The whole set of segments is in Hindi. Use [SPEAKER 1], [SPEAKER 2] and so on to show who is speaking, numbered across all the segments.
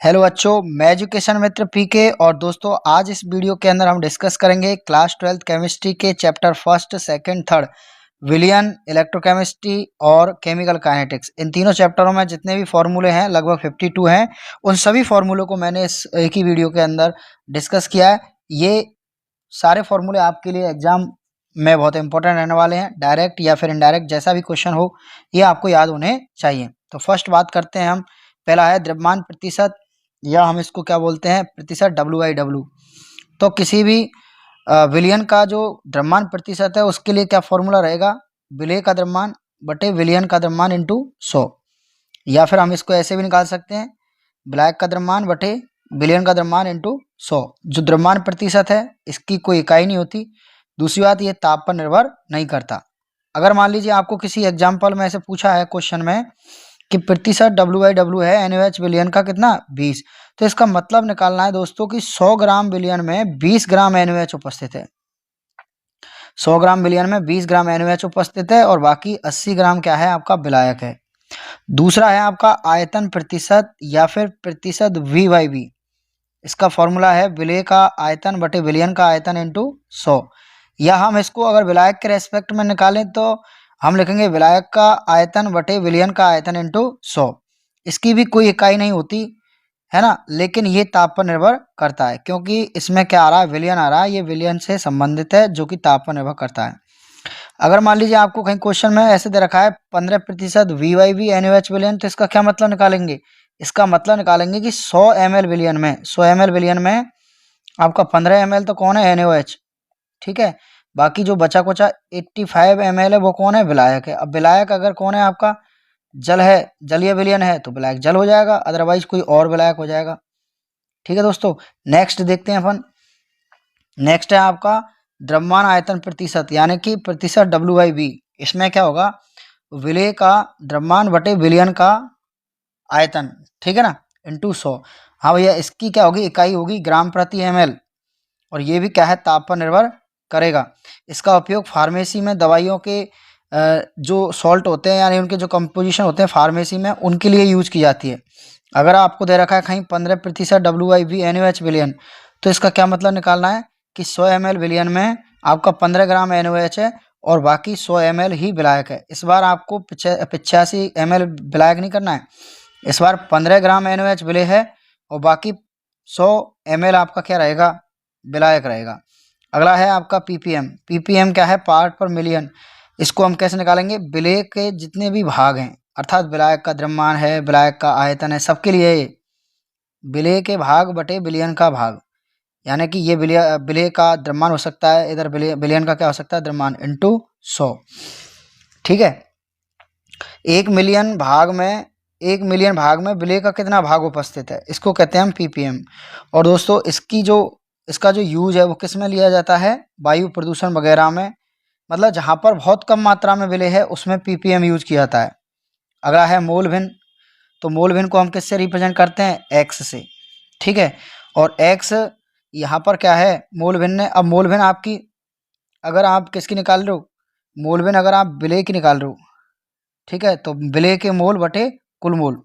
[SPEAKER 1] हेलो बच्चों, मैं एजुकेशन मित्र पीके। और दोस्तों, आज इस वीडियो के अंदर हम डिस्कस करेंगे क्लास 12th केमिस्ट्री के चैप्टर फर्स्ट, सेकंड, थर्ड, विलियन, इलेक्ट्रोकेमिस्ट्री और केमिकल काइनेटिक्स। इन तीनों चैप्टरों में जितने भी फॉर्मूले हैं, लगभग 52 हैं। उन सभी फॉर्मूलों को मैंने इस एक ही वीडियो के अंदर डिस्कस किया है। ये सारे फॉर्मूले आपके लिए एग्जाम में बहुत इंपॉर्टेंट रहने वाले हैं। डायरेक्ट या फिर इनडायरेक्ट जैसा भी क्वेश्चन हो, ये आपको याद होने चाहिए। तो फर्स्ट बात करते हैं हम। पहला है द्रव्यमान प्रतिशत, या हम इसको क्या बोलते हैं, प्रतिशत, WI/W। तो किसी भी विलियन का जो द्रव्यमान प्रतिशत है, उसके लिए क्या फॉर्मूला रहेगा, विलेय का द्रव्यमान बटे विलियन का द्रव्यमान इंटू 100। या फिर हम इसको ऐसे भी निकाल सकते हैं, ब्लैक का द्रव्यमान बटे विलियन का द्रव्यमान इंटू 100। जो द्रव्यमान प्रतिशत है, इसकी कोई इकाई नहीं होती। दूसरी बात, ये ताप पर निर्भर नहीं करता। अगर मान लीजिए आपको किसी एग्जाम्पल में ऐसे पूछा है क्वेश्चन में कि प्रतिशत WI/W है NaOH विलियन का कितना, 20, तो इसका मतलब निकालना है दोस्तों कि 100 ग्राम विलियन में 20 ग्राम NaOH उपस्थित है। 100 ग्राम विलियन में 20 ग्राम NaOH उपस्थित है और बाकी 80 ग्राम क्या है, आपका विलायक है। दूसरा है आपका आयतन प्रतिशत या फिर प्रतिशत V/V। इसका फॉर्मूला है विलेय का आयतन बटे विलियन का आयतन इंटू 100। या हम इसको अगर विलायक के रेस्पेक्ट में निकालें तो हम लिखेंगे विलायक का आयतन बटे विलियन का आयतन इंटू 100। इसकी भी कोई इकाई नहीं होती है ना, लेकिन ये ताप पर निर्भर करता है, क्योंकि इसमें क्या आ रहा है, विलियन आ रहा है। ये विलियन से संबंधित है, जो कि ताप पर निर्भर करता है। अगर मान लीजिए आपको कहीं क्वेश्चन में ऐसे दे रखा है 15% VY/V NaOH विलियन, तो इसका क्या मतलब निकालेंगे, इसका मतलब निकालेंगे कि 100 ml विलियन में, 100 ml विलियन में आपका 15 ml तो कौन है, NaOH, ठीक है। बाकी जो बचा कुचा 85 ml है, वो कौन है, विलायक है। अब विलायक अगर कौन है, आपका जल है, जलीय विलियन है, तो विलायक जल हो जाएगा, अदरवाइज कोई और विलायक हो जाएगा। ठीक है दोस्तों, नेक्स्ट देखते हैं अपन। नेक्स्ट है आपका द्रव्यमान आयतन प्रतिशत, यानी कि प्रतिशत WI/V। इसमें क्या होगा, विलेय का द्रव्यमान बटे विलियन का आयतन, ठीक है ना, इंटू 100। हाँ भैया, इसकी क्या होगी, इकाई होगी ग्राम प्रति ml। और ये भी क्या है, ताप पर निर्भर करेगा। इसका उपयोग फार्मेसी में दवाइयों के जो सॉल्ट होते हैं, यानी उनके जो कंपोजिशन होते हैं फार्मेसी में, उनके लिए यूज की जाती है। अगर आपको दे रखा है कहीं 15% WI/V NaOH विलियन, तो इसका क्या मतलब निकालना है कि 100 ml विलियन में आपका 15 ग्राम NaOH है और बाकी 100 ml ही विलायक है। इस बार आपको 85 ml विलायक नहीं करना है, इस बार 15 ग्राम NaOH विलेय है और बाकी 100 ml आपका क्या रहेगा, विलायक रहेगा। अगला है आपका PPM। PPM क्या है, पार्ट पर मिलियन। इसको हम कैसे निकालेंगे, विलेय के जितने भी भाग हैं, अर्थात विलायक का द्रव्यमान है, विलायक का आयतन है, सबके लिए ये विलेय के भाग बटे विलियन का भाग, यानी कि ये विलेय का द्रव्यमान हो सकता है, इधर विलियन का क्या हो सकता है, द्रव्यमान, इंटू 100। ठीक है। 1 मिलियन भाग में विलेय का कितना भाग उपस्थित है, इसको कहते हैं हम PPM। और दोस्तों, इसका जो यूज है वो किस में लिया जाता है, वायु प्रदूषण वगैरह में, मतलब जहाँ पर बहुत कम मात्रा में विलेय है उसमें PPM यूज किया जाता है। अगला है मोल भिन्न। तो मोल भिन्न को हम किससे रिप्रेजेंट करते हैं, X से, ठीक है। और X यहाँ पर क्या है, मोल भिन्न है। अब मोल भिन्न आपकी, अगर आप किसकी निकाल रहे हो, मोल भिन्न अगर आप विलेय की निकाल रहे हो, ठीक है, तो विलेय के मोल बटे कुल मोल।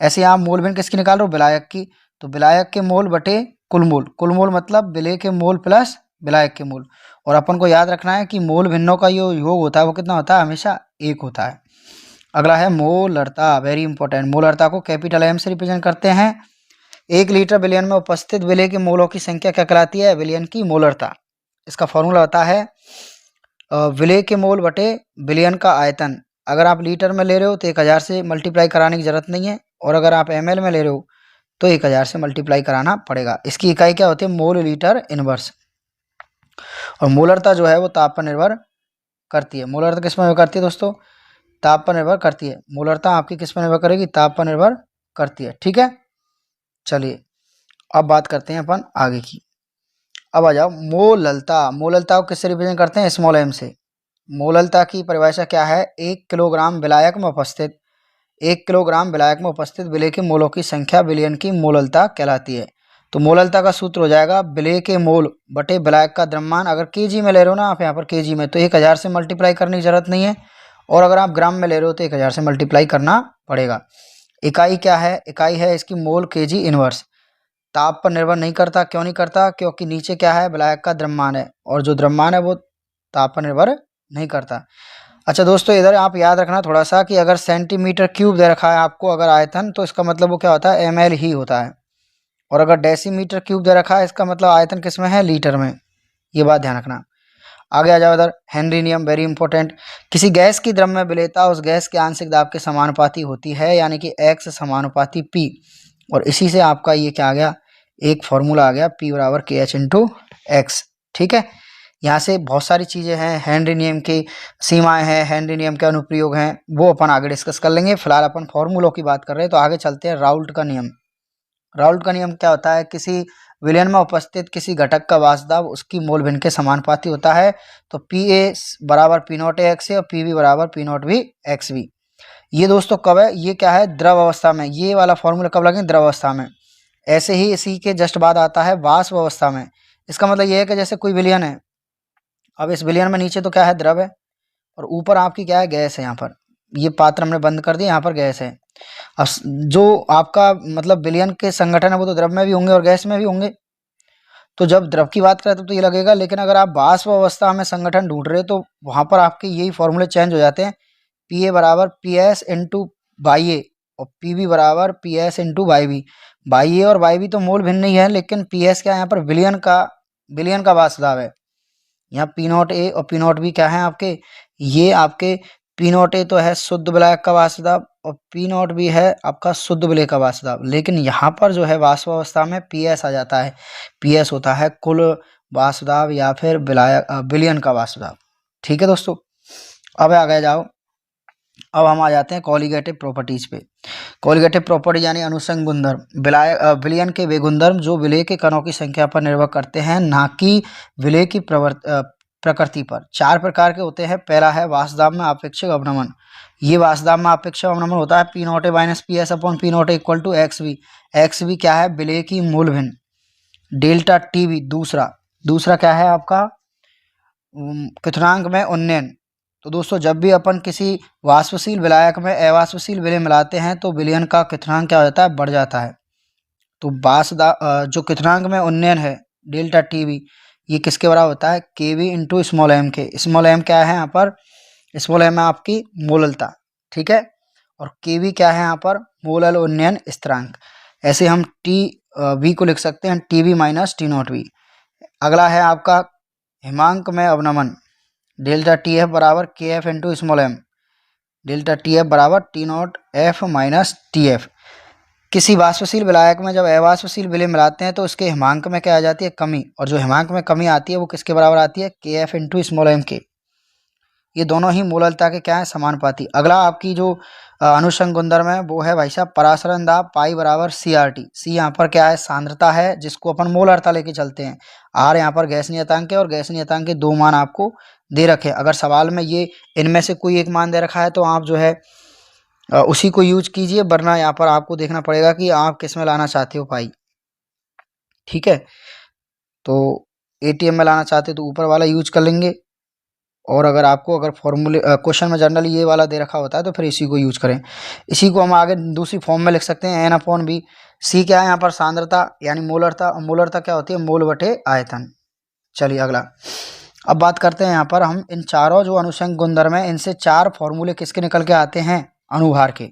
[SPEAKER 1] ऐसे आप मोल भिन्न किसकी निकाल रहे हो, विलायक की, तो विलायक के मोल बटे कुल मोल। कुल मोल मतलब विलेय के मोल प्लस विलायक के मोल। और अपन को याद रखना है कि मोल भिन्नों का जो योग होता है वो कितना होता है, हमेशा 1 होता है। अगला है मोलरता, वेरी इंपॉर्टेंट। मोलरता को कैपिटल M से रिप्रेजेंट करते हैं। 1 लीटर विलियन में उपस्थित विलेय के मोलों की संख्या क्या कहलाती है, विलियन की मोलरता। इसका फॉर्मूला होता है विलेय के मोल बटे विलियन का आयतन। अगर आप लीटर में ले रहे हो तो 1000 से मल्टीप्लाई कराने की जरूरत नहीं है, और अगर आप ml में ले रहे हो तो 1000 से मल्टीप्लाई कराना पड़ेगा। इसकी इकाई क्या होती है, मोल लीटर इनवर्स। और मोलरता जो है वो ताप पर निर्भर करती है। मोलरता किस पर निर्भर करती है दोस्तों, ताप पर निर्भर करती है। मोलरता आपकी किस पर निर्भर करेगी, ताप पर निर्भर करती है। ठीक है, चलिए अब बात करते हैं अपन आगे की। अब आ जाओ मोललता। मोललता को किससे रिप्रेजेंट करते हैं, स्मॉल m से। मोललता की परिभाषा क्या है, 1 किलोग्राम विलायक में उपस्थित 1 किलोग्राम विलायक में उपस्थित विलेय के मोलों की संख्या विलयन की मोललता कहलाती है। तो मोललता का सूत्र हो जाएगा विलेय के मोल बटे विलायक का द्रव्यमान। अगर केजी में ले रहे हो ना आप यहाँ पर केजी में, तो 1000 से मल्टीप्लाई करने की जरूरत नहीं है, और अगर आप ग्राम में ले रहे हो तो 1000 से मल्टीप्लाई करना पड़ेगा। इकाई क्या है, इकाई है इसकी मोल केजी इनवर्स। ताप पर निर्भर नहीं करता, क्यों नहीं करता, क्योंकि नीचे क्या है, विलायक का द्रव्यमान है, और जो द्रव्यमान है वो ताप पर निर्भर नहीं करता। अच्छा दोस्तों, इधर आप याद रखना थोड़ा सा कि अगर सेंटीमीटर क्यूब दे रखा है आपको अगर आयतन, तो इसका मतलब वो क्या होता है, ml ही होता है। और अगर डेसीमीटर क्यूब दे रखा है, इसका मतलब आयतन किस में है, लीटर में। ये बात ध्यान रखना। आगे आ जाओ इधर, हेनरी नियम वेरी इंपॉर्टेंट। किसी गैस की द्रव्य विलेयता उस गैस के आंशिक दाब के समानुपाती होती है, यानी कि x समानुपाती p। और इसी से आपका ये क्या आ गया, एक फॉर्मूला आ गया, p बराबर के एच इंटू एक्स। ठीक है, यहाँ से बहुत सारी चीज़ें हैं, हेनरी नियम की सीमाएं हैं, हेनरी नियम के अनुप्रयोग हैं, वो अपन आगे डिस्कस कर लेंगे। फिलहाल अपन फॉर्मूलों की बात कर रहे हैं, तो आगे चलते हैं। राउल्ट का नियम। राउल्ट का नियम क्या होता है, किसी विलयन में उपस्थित किसी घटक का वाष्प दाब उसकी मोल भिन्न के समानुपाती होता है। तो पी ए बराबर पी नॉट ए एक्स है, और पी बी बराबर P not B X B. ये दोस्तों कब है, ये क्या है, द्रव अवस्था में। ये वाला फॉर्मूला कब लगेंगे, द्रव अवस्था में। ऐसे ही इसी के जस्ट बाद आता है वाष्प अवस्था में। इसका मतलब ये है कि जैसे कोई विलयन है, अब इस विलयन में नीचे तो क्या है, द्रव है, और ऊपर आपकी क्या है, गैस है। यहाँ पर ये पात्र हमने बंद कर दिया, यहाँ पर गैस है। अब जो आपका मतलब विलयन के संगठन है वो तो द्रव में भी होंगे और गैस में भी होंगे। तो जब द्रव की बात करें तो ये लगेगा, लेकिन अगर आप वाष्प अवस्था में संगठन ढूंढ रहे हो तो वहां पर आपके यही फॉर्मूले चेंज हो जाते हैं। पी ए बराबर P S into by A, और पी बी बराबर P S into by B. By A और बाई बी तो मोल भिन्न ही है, लेकिन पी एस क्या है, यहाँ पर विलयन का वाष्प दाब है। यहाँ पी नॉट ए और पी नॉट बी क्या है आपके, ये आपके पी नॉट ए तो है शुद्ध विलायक का वाष्प दाब, और पी नॉट बी है आपका शुद्ध विलेय का वाष्प दाब। लेकिन यहाँ पर जो है वाष्प अवस्था में पी एस आ जाता है। पी एस होता है कुल वाष्प दाब या फिर विलयन का वाष्प दाब। ठीक है दोस्तों, अब आगे जाओ। अब हम आ जाते हैं कॉलिगेटिव प्रॉपर्टीज पे। कॉलिगेटिव प्रॉपर्टी यानी अनुषंग गुणधर्म। विलयन के वे गुणधर्म जो विलेय के कणों की संख्या पर निर्भर करते हैं, ना कि विलेय की प्रकृति पर। 4 प्रकार के होते हैं। पहला है वाष्प दाब में आपेक्षिक अवनमन। ये वाष्प दाब में आपेक्षिक अवनमन होता है P not A minus P S upon P not A equal to X V. X V क्या है, विलेय की मूल भिन्न। डेल्टा टी वी दूसरा क्या है आपका, क्वथनांक में उन्नयन। तो दोस्तों जब भी अपन किसी वाष्पशील विलायक में अवाष्पशील विलेय मिलाते हैं तो विलयन का क्वथनांक क्या हो जाता है, बढ़ जाता है। तो जो क्वथनांक में उन्नयन है डेल्टा टी वी, ये किसके बराबर होता है, के वी इंटू स्मॉल एम के। स्मॉल एम क्या है यहाँ पर, स्मॉल एम है आपकी मोललता। ठीक है, और के वी क्या है यहाँ पर, मोलल उन्नयन स्थिरांक। ऐसे हम टी वी को लिख सकते हैं T V minus T not V. अगला है आपका हिमांक में अवनमन। डेल्टा टी एफ बराबर K F into small M. Delta T F बराबर T naught F minus T F. किसी वाष्पशील विलायक में जब अवाष्पशील विलेय मिलाते हैं तो उसके हिमांक में क्या आ जाती है, कमी। और जो हिमांक में कमी आती है वो किसके बराबर आती है, के एफ इंटू स्मॉल एम के। ये दोनों ही मोललता के क्या है, समानुपाती। अगला आपकी जो अनुषंग गुणधर्म है वो है भाई साहब परासरण दाब पाई बराबर सी आर टी। सी यहाँ पर क्या है, सांद्रता है, जिसको अपन मोलरता लेके चलते हैं। आर यहाँ पर गैस नियतांक है, और गैस नियतांक के 2 मान आपको दे रखे। अगर सवाल में ये इनमें से कोई एक मान दे रखा है तो आप जो है उसी को यूज कीजिए, वरना यहाँ पर आपको देखना पड़ेगा कि आप किस में लाना चाहते हो पाई। ठीक है, तो एटीएम में लाना चाहते हो तो ऊपर वाला यूज कर लेंगे, और अगर फॉर्मूले क्वेश्चन में जनरली ये वाला दे रखा होता है तो फिर इसी को यूज करें। इसी को हम आगे दूसरी फॉर्म में लिख सकते हैं, एन अपॉन बी। सी क्या है यहाँ पर, सांद्रता यानी मोलरता। मोलरता क्या होती है, मोल बटे आयतन। चलिए अगला, अब बात करते हैं यहाँ पर हम इन चारों जो अनुषंग गुणधर्म है, इनसे 4 फॉर्मूले किसके निकल के आते हैं, अनुभार के।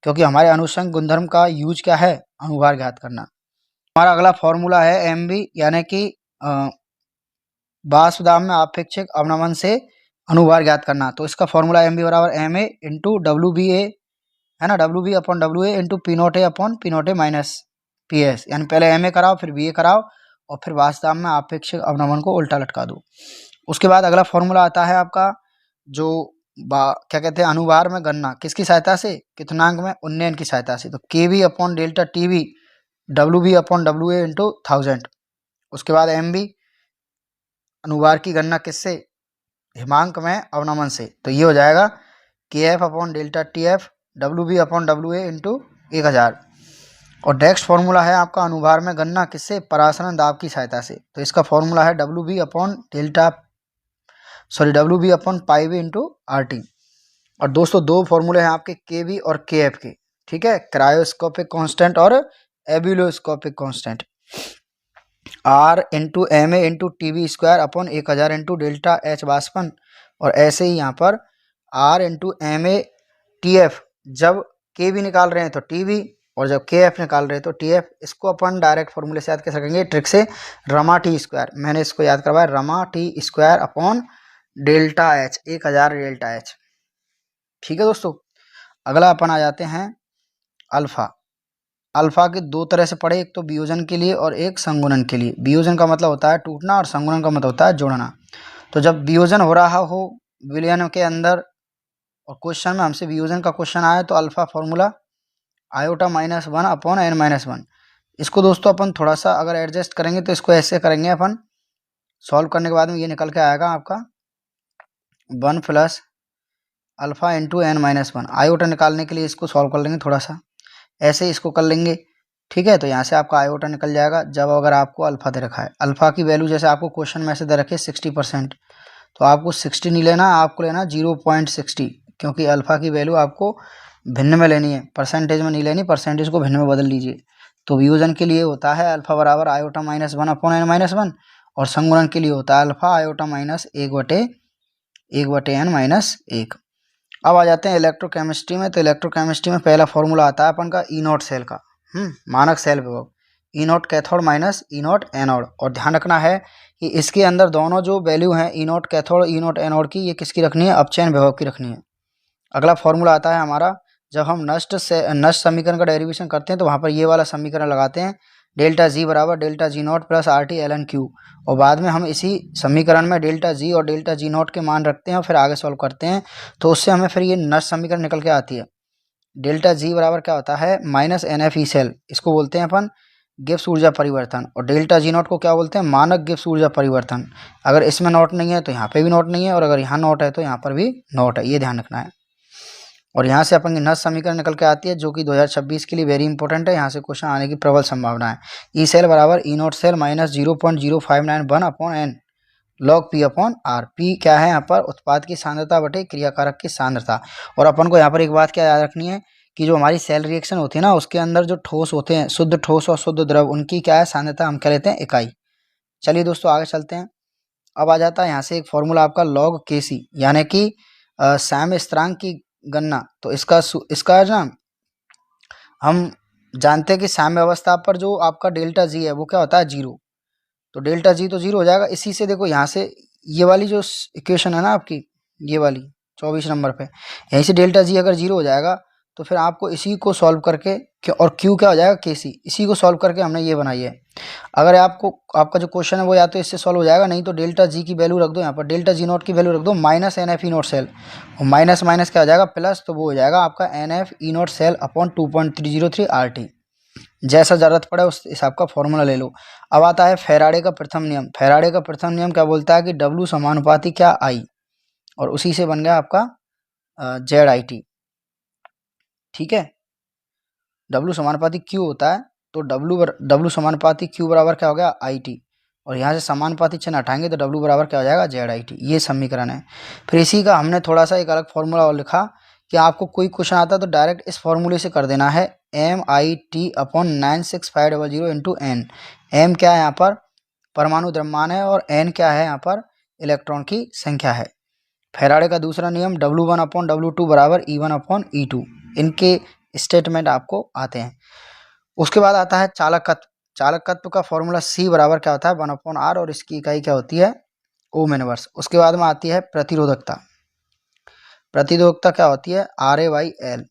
[SPEAKER 1] क्योंकि हमारे अनुषंग गुणधर्म का यूज क्या है, अनुभार ज्ञात करना। हमारा अगला फॉर्मूला है एम बी, यानी कि वाष्प दाब में आपेक्षिक अवनमन से अनुभार ज्ञात करना। तो इसका फॉर्मूला एम बी बराबर M A into W B A, है ना, W B upon W A into P naught A upon P naught A minus P S. यानी पहले एम ए कराओ, फिर बी ए कराओ, और फिर वाष्प दाब में आपेक्षिक अवनमन को उल्टा लटका दो। उसके बाद अगला फॉर्मूला आता है आपका जो क्या कहते हैं, अनुभार में गणना किसकी सहायता से, क्वथनांक में उन्नयन की सहायता से। तो K V upon delta T V, W B upon W A into 1000। उसके बाद एम बी, अनुभार की गणना किससे, हिमांक में अवनमन से। तो ये हो जाएगा K F upon delta T F, W B upon W A into 1000। और नेक्स्ट फॉर्मूला है आपका अनुभार में गणना किससे, परासरण दाब की सहायता से। तो इसका फॉर्मूला है W B B upon pi V into R T. और दोस्तों 2 फॉर्मूले हैं आपके के वी और के एफ के। ठीक है, क्रायोस्कोपिक कांस्टेंट और ebullioscopic constant. R into M A into T V square upon 1000 into delta H वाष्पन। और ऐसे ही यहाँ पर R into M A T F, जब के भी निकाल रहे हैं तो टी वी, और जब के एफ निकाल रहे हैं तो टी एफ। इसको अपन डायरेक्ट फॉर्मूले से याद कर सकेंगे ट्रिक से, रमा टी स्क्वायर। मैंने इसको याद करवाया, Rama T square upon delta H, 1000 delta H. ठीक है दोस्तों, अगला अपन आ जाते हैं अल्फा। अल्फा के दो तरह से पढ़े, एक तो वियोजन के लिए और एक संगुणन के लिए। वियोजन का मतलब होता है टूटना और संगुणन का मतलब होता है जोड़ना। तो जब वियोजन हो रहा हो विलयन के अंदर और क्वेश्चन में हमसे वियोजन का क्वेश्चन आया, तो alpha formula iota minus one upon n minus one. इसको दोस्तों अपन थोड़ा सा अगर एडजस्ट करेंगे तो इसको ऐसे करेंगे अपन, सॉल्व करने के बाद में ये निकल के आएगा आपका 1 plus alpha into n minus one. Iota निकालने के लिए इसको सॉल्व कर लेंगे थोड़ा सा, ऐसे इसको कर लेंगे। ठीक है, तो यहाँ से आपका आयोटा निकल जाएगा। जब अगर आपको अल्फा दे रखा है, अल्फा की वैल्यू जैसे आपको क्वेश्चन में से दे रखे 60%, तो आपको 60 नहीं लेना, आपको लेना 0.60, क्योंकि अल्फा की वैल्यू आपको भिन्न में लेनी है, परसेंटेज में नहीं लेनी, परसेंटेज को भिन्न में बदल लीजिए। तो वियोजन के लिए होता है अल्फा बराबर iota minus one upon n minus one, और संगुणन के लिए होता है alpha iota minus 1/1 n minus 1। अब आ जाते हैं इलेक्ट्रोकेमिस्ट्री में। तो इलेक्ट्रोकेमिस्ट्री में पहला फॉर्मूला आता है अपन का ई नॉट सेल का, मानक सेल विभव, E naught cathode minus E naught anode. और ध्यान रखना है कि इसके अंदर दोनों जो वैल्यू हैं E naught cathode E naught anode की, ये किसकी रखनी है, अपचयन विभव की रखनी है। अगला फॉर्मूला आता है हमारा, जब हम नष्ट समीकरण का डेरिवेशन करते हैं तो वहाँ पर ये वाला समीकरण लगाते हैं, डेल्टा जी बराबर delta G not plus R T L N Q. और बाद में हम इसी समीकरण में डेल्टा जी और डेल्टा जी नॉट के मान रखते हैं और फिर आगे सॉल्व करते हैं, तो उससे हमें फिर ये नष्ट समीकरण निकल के आती है। डेल्टा जी बराबर क्या होता है, minus n F E cell, इसको बोलते हैं अपन गिब्स ऊर्जा परिवर्तन। और डेल्टा जी नॉट को क्या बोलते हैं, मानक गिब्स ऊर्जा परिवर्तन। अगर इसमें नॉट नहीं है तो यहाँ पे भी नॉट नहीं है, और अगर यहाँ नॉट है तो यहाँ पर भी नॉट है, ये ध्यान रखना है। और यहाँ से अपन की नष्ट समीकरण निकल के आती है, जो कि 2026 के लिए वेरी इंपॉर्टेंट है, यहाँ से क्वेश्चन आने की प्रबल संभावना है। ई सेल बराबर E not cell minus 0.0591 upon N log P upon R. P क्या है यहाँ पर, उत्पाद की सांद्रता बटे क्रियाकारक की सांद्रता। और अपन को यहाँ पर एक बात क्या याद रखनी है कि जो हमारी सेल रिएक्शन होती है ना, उसके अंदर जो ठोस होते हैं, शुद्ध ठोस और शुद्ध द्रव, उनकी क्या है सांद्रता, हम क्या लेते हैं, इकाई। चलिए दोस्तों आगे चलते हैं। अब आ जाता है यहाँ से एक फॉर्मूला आपका लॉग के सी, यानी कि सैम स्थिरांक की गणना। तो इसका ना हम जानते हैं कि साम्य अवस्था पर जो आपका डेल्टा जी है वो क्या होता है, जीरो। तो डेल्टा जी तो जीरो हो जाएगा। इसी से देखो यहाँ से ये वाली जो इक्वेशन है ना आपकी, ये वाली 24 नंबर पे, यहीं से डेल्टा जी अगर जीरो हो जाएगा तो फिर आपको इसी को सॉल्व करके और क्यू क्या हो जाएगा, के सी, इसी को सॉल्व करके हमने ये बनाई है। अगर आपको आपका जो क्वेश्चन है वो या तो इससे सॉल्व हो जाएगा, नहीं तो डेल्टा जी की वैल्यू रख दो यहाँ पर, डेल्टा जी नॉट की वैल्यू रख दो minus n F E not cell, और माइनस माइनस क्या हो जाएगा, प्लस, तो वो हो जाएगा आपका n F E not cell upon 2.303 R T. जैसा जरूरत पड़े उस हिसाब का फॉर्मूला ले लो। अब आता है फैराडे का प्रथम नियम। फैराडे का प्रथम नियम क्या बोलता है कि डब्लू समानुपाती क्या, आई, और उसी से बन गया आपका जेड आई टी। ठीक है, डब्लू समानुपाती क्यू होता है, तो डब्लू समानुपाती क्यू बराबर क्या हो गया, आई टी। और यहाँ से समानुपाती चिन्ह हटाएंगे तो डब्लू बराबर क्या हो जाएगा, जेड आई टी। ये समीकरण है। फिर इसी का हमने थोड़ा सा एक अलग फॉर्मूला और लिखा कि आपको कोई क्वेश्चन आता है तो डायरेक्ट इस फॉर्मूले से कर देना है, M I T upon 96500 into n. M क्या है यहाँ पर, परमाणु द्रव्यमान है, और एन क्या है यहाँ पर, इलेक्ट्रॉन की संख्या है। फैराडे का दूसरा नियम W1 अपॉन W2 बराबर E1 अपॉन E2। इनके स्टेटमेंट आपको आते हैं। उसके बाद आता है चालकत्व। चालकत्व का फॉर्मूला C बराबर क्या होता है, 1 अपॉन R, और इसकी इकाई क्या होती है, ओम इनवर्स। उसके बाद में आती है प्रतिरोधकता। प्रतिरोधकता क्या होती है, RA/L।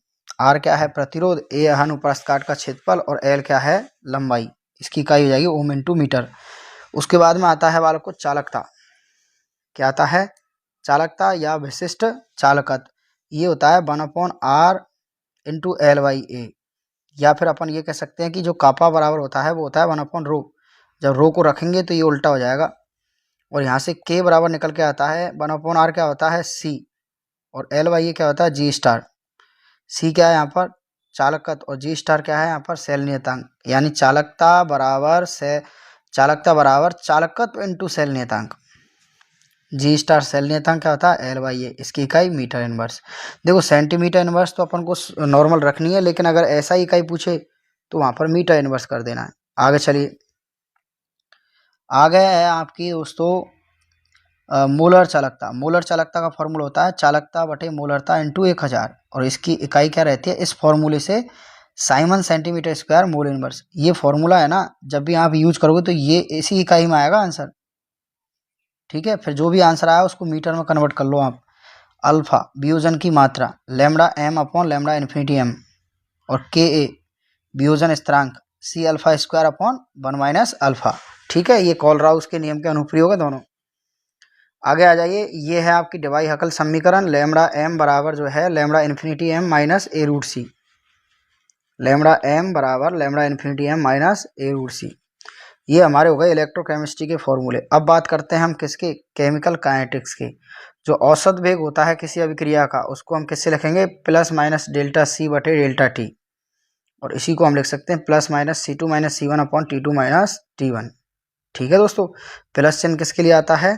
[SPEAKER 1] R क्या है, प्रतिरोध, A है अनुप्रस्थ काट का क्षेत्रफल, और L क्या है, लंबाई। इसकी इकाई हो जाएगी ओम इंटू मीटर। उसके बाद में आता है बालक को चालकता। क्या आता है, चालकता या विशिष्ट चालकत्व। ये होता है 1 अपॉन R इंटू L/A। या फिर अपन ये कह सकते हैं कि जो कापा बराबर होता है वो होता है 1 अपॉन रो। जब रो को रखेंगे तो ये उल्टा हो जाएगा, और यहाँ से K बराबर निकल के आता है 1 अपॉन R क्या होता है, C, और L/A क्या होता है, G स्टार। C क्या है यहाँ पर, चालकत्व, और G स्टार क्या है यहाँ पर, सेल नियतांक। यानी चालकता बराबर चालकत्व इंटू सेल नियतांक। जी स्टार सेल नियतांक क्या होता है L/A, इसकी इकाई मीटर इनवर्स। देखो सेंटीमीटर इनवर्स तो अपन को नॉर्मल रखनी है, लेकिन अगर ऐसा ही इकाई पूछे तो वहाँ पर मीटर इनवर्स कर देना है। आगे चलिए, आगे है आपकी दोस्तों मोलर चालकता। मोलर चालकता का फॉर्मूला होता है चालकता बटे मोलरता इंटू 1000, और इसकी इकाई क्या रहती है, इस फॉर्मूले से Simon centimetre square mole inverse. ये फॉर्मूला है ना, जब भी आप यूज करोगे तो ये इसी इकाई में आएगा आंसर। ठीक है, फिर जो भी आंसर आया उसको मीटर में कन्वर्ट कर लो आप। अल्फा वियोजन की मात्रा lambda M upon lambda infinity M, और के ए वियोजन स्थिरांक C alpha square upon 1 minus alpha. ठीक है, ये कॉलराउस के नियम के अनुप्रयोग है दोनों। आगे आ जाइए, ये है आपकी डिवाई हकल समीकरण। लैम्डा एम बराबर जो है लैम्डा इन्फिनिटी एम माइनस ए रूट सी। लैम्डा एम बराबर लैम्डा इन्फिनिटी एम माइनस ए रूट सी। ये हमारे हो गए इलेक्ट्रोकेमिस्ट्री के फॉर्मूले। अब बात करते हैं हम किसके, केमिकल काइनेटिक्स के। जो औसत वेग होता है किसी अभिक्रिया का, उसको हम किससे लिखेंगे, प्लस माइनस डेल्टा सी बटे डेल्टा टी, और इसी को हम लिख सकते हैं plus minus C two minus C one upon T two minus T one. ठीक है दोस्तों, प्लस चिन्ह किसके लिए आता है,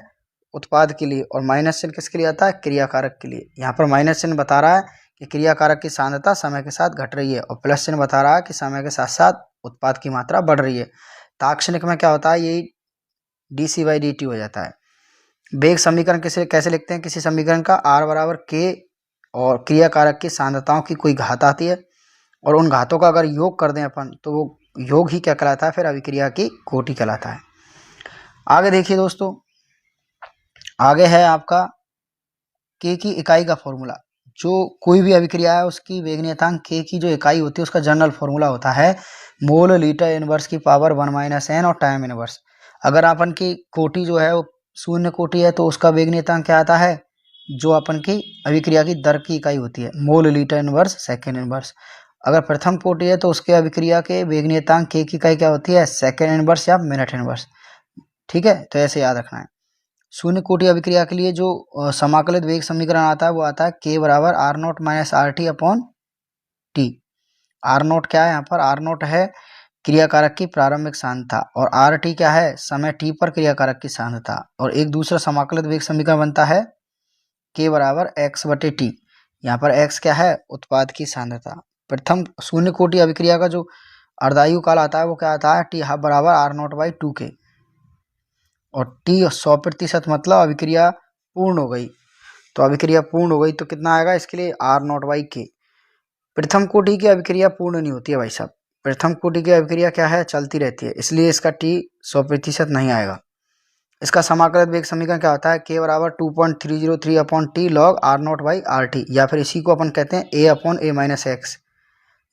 [SPEAKER 1] उत्पाद के लिए, और माइनस चिन्ह किसके लिए आता है, क्रियाकारक के लिए। यहाँ पर माइनस चिन्ह बता रहा है कि क्रियाकारक की सांद्रता समय के साथ घट रही है, और प्लस चिन्ह बता रहा है कि समय के साथ साथ उत्पाद की मात्रा बढ़ रही है। ताक्षणिक में क्या होता है, यही d C by d T हो जाता है। वेग समीकरण कैसे लिखते हैं, किसी समीकरण का आर बराबर के और क्रियाकारक की सांद्रताओं की कोई घात आती है, और उन घातों का अगर योग कर दें अपन तो वो योग ही क्या कहलाता है, फिर अभिक्रिया की कोटि कहलाता है। आगे देखिए दोस्तों, आगे है आपका के की इकाई का फॉर्मूला। जो कोई भी अभिक्रिया है उसकी वेग नियतांक के की जो इकाई होती है उसका जनरल फॉर्मूला होता है मोल लीटर इनवर्स की पावर 1 माइनस एन और टाइम इनवर्स। अगर अपन की कोटि जो है वो शून्य कोटि है तो उसका वेग नियतांक क्या आता है, जो अपन की अभिक्रिया की दर की इकाई होती है mole litre inverse second inverse. अगर प्रथम कोटि है तो उसके अभिक्रिया के वेग नियतांक के की इकाई क्या होती है, सेकेंड इनवर्स या मिनट इनवर्स। ठीक है, तो ऐसे याद रखना है। शून्य कोटि अभिक्रिया के लिए जो समाकलित वेग समीकरण आता है वो आता है के बराबर R not minus R T upon T. R not क्या है, यहाँ पर आर नोट है क्रियाकारक की प्रारंभिक सांद्रता, और आर टी क्या है, समय टी पर क्रियाकारक की सांद्रता। और एक दूसरा समाकलित वेग समीकरण बनता है के बराबर एक्स बटे टी। यहाँ पर एक्स क्या है, उत्पाद की सांद्रता। प्रथम शून्य कोटि अभिक्रिया का जो अर्धायु काल आता है वो क्या आता है, टी हाफ बराबर आर नोट बाई टू के, और टी 100% मतलब अभिक्रिया पूर्ण हो गई। तो अभिक्रिया पूर्ण हो गई तो कितना आएगा इसके लिए, आर नॉट बाई के। प्रथम कोटि की अभिक्रिया पूर्ण नहीं होती है भाई साहब, प्रथम कोटि की अभिक्रिया क्या है, चलती रहती है, इसलिए इसका टी 100% नहीं आएगा। इसका समाकलित वेग समीकरण क्या होता है, के बराबर 2.303 upon T log are not by R T, या फिर इसी को अपन कहते हैं ए अपॉन ए माइनस एक्स।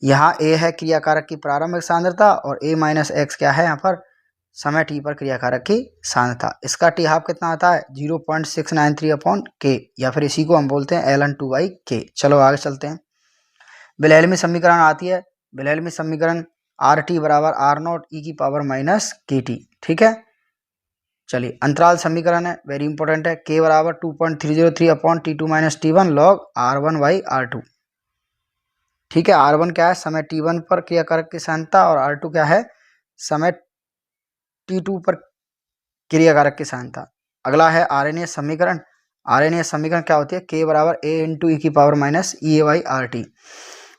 [SPEAKER 1] यहाँ ए है क्रियाकारक की प्रारंभिक सांद्रता और ए माइनस एक्स क्या है यहाँ पर, समय टी पर क्रियाकारक की सांद्रता। इसका टी हाफ कितना आता है, 0.693 अपॉन के, या फिर इसी को हम बोलते हैं ln 2 बाई के। चलो आगे चलते हैं। विलहेल्मी समीकरण आती है, विलहेल्मी समीकरण आर टी बराबर आर नॉट ई की पावर माइनस के टी। ठीक है, चलिए अंतराल समीकरण है, वेरी इंपॉर्टेंट है, के बराबर 2.303 upon T two minus T one log R one by R two. ठीक है, आर वन क्या है, समय टी वन पर क्रियाकारक की सांद्रता, और आर टू क्या है, समय टी टू पर क्रियाकारक की सांद्रता। अगला है आरएनए समीकरण। आरएनए समीकरण क्या होती है, के बराबर ए इंटू ई की power minus E A by are T,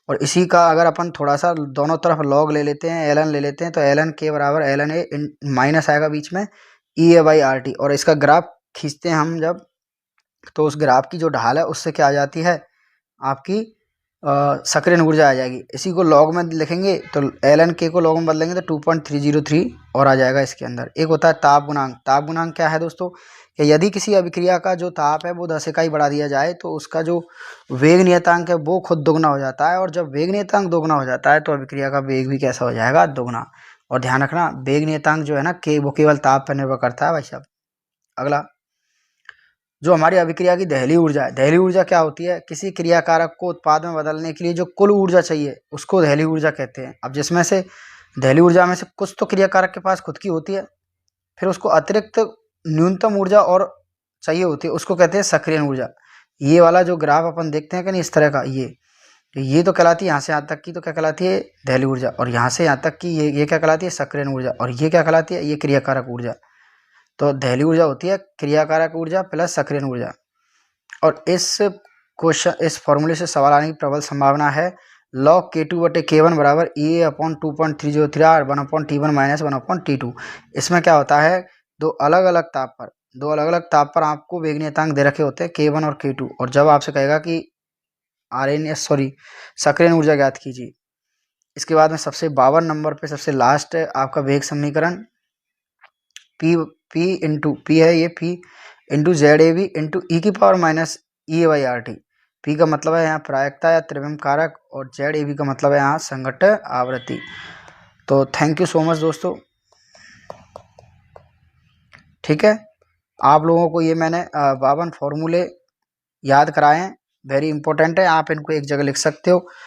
[SPEAKER 1] और इसी का अगर अपन थोड़ा सा दोनों तरफ लॉग ले लेते हैं, एल एन ले लेते हैं, तो एल एन के बराबर एल एन ए माइनस आएगा बीच में ई ए बाई आर टी, और इसका ग्राफ खींचते हैं हम जब, तो उस ग्राफ की जो ढाल है उससे क्या आ जाती है आपकी सक्रियण ऊर्जा आ जाएगी। इसी को लॉग में लिखेंगे तो एल एन के को लॉग में बदलेंगे तो 2.303 और आ जाएगा इसके अंदर। एक होता है ताप गुणांक। ताप गुणांक क्या है दोस्तों, कि यदि किसी अभिक्रिया का जो ताप है वो 10 इकाई बढ़ा दिया जाए तो उसका जो वेग नियतांक है वो खुद दोगुना हो जाता है, और जब वेग नियतांक दोगुना हो जाता है तो अभिक्रिया का वेग भी कैसा हो जाएगा, दोगुना। और ध्यान रखना वेग नियतांक जो है ना के, वो केवल ताप पर निर्भर करता है भाई साहब। अगला जो हमारी अभिक्रिया की दहली ऊर्जा है, दहली ऊर्जा क्या होती है, किसी क्रियाकारक को उत्पाद में बदलने के लिए जो कुल ऊर्जा चाहिए उसको दहली ऊर्जा कहते हैं। अब जिसमें से दहली ऊर्जा में से कुछ तो क्रियाकारक के पास खुद की होती है, फिर उसको अतिरिक्त न्यूनतम ऊर्जा और चाहिए होती है, उसको कहते हैं सक्रियण ऊर्जा। ये वाला जो ग्राफ अपन देखते हैं कि नहीं इस तरह का, ये तो कहलाती है यहाँ से यहाँ तक की तो क्या कहलाती है, दहली ऊर्जा, और यहाँ से यहाँ तक की ये क्या कहलाती है, सक्रियण ऊर्जा, और ये क्या कहलाती है, ये क्रियाकारक ऊर्जा। तो दहली ऊर्जा होती है क्रियाकारक ऊर्जा प्लस सक्रियण ऊर्जा। और इस फॉर्मूले से सवाल आने की प्रबल संभावना है log K2/K1 बराबर EA/2.303 R 1/T1 minus 1/T2। इसमें क्या होता है, दो अलग अलग ताप पर आपको वेग नियतांक दे रखे होते हैं K1 और K2, और जब आपसे कहेगा कि सक्रियण ऊर्जा ज्ञात कीजिए, इसके बाद में सबसे 52 नंबर पे सबसे लास्ट आपका वेग समीकरण P है, ये P into ZAV into e⁻−EA/RT। P का मतलब है यहाँ प्रायिकता या त्रिविम कारक, और ZAV का मतलब है यहाँ संघट्ट आवृत्ति। तो थैंक यू सो मच दोस्तों। ठीक है, आप लोगों को ये मैंने 52 फॉर्मूले याद कराए हैं, वेरी इंपॉर्टेंट है, आप इनको एक जगह लिख सकते हो।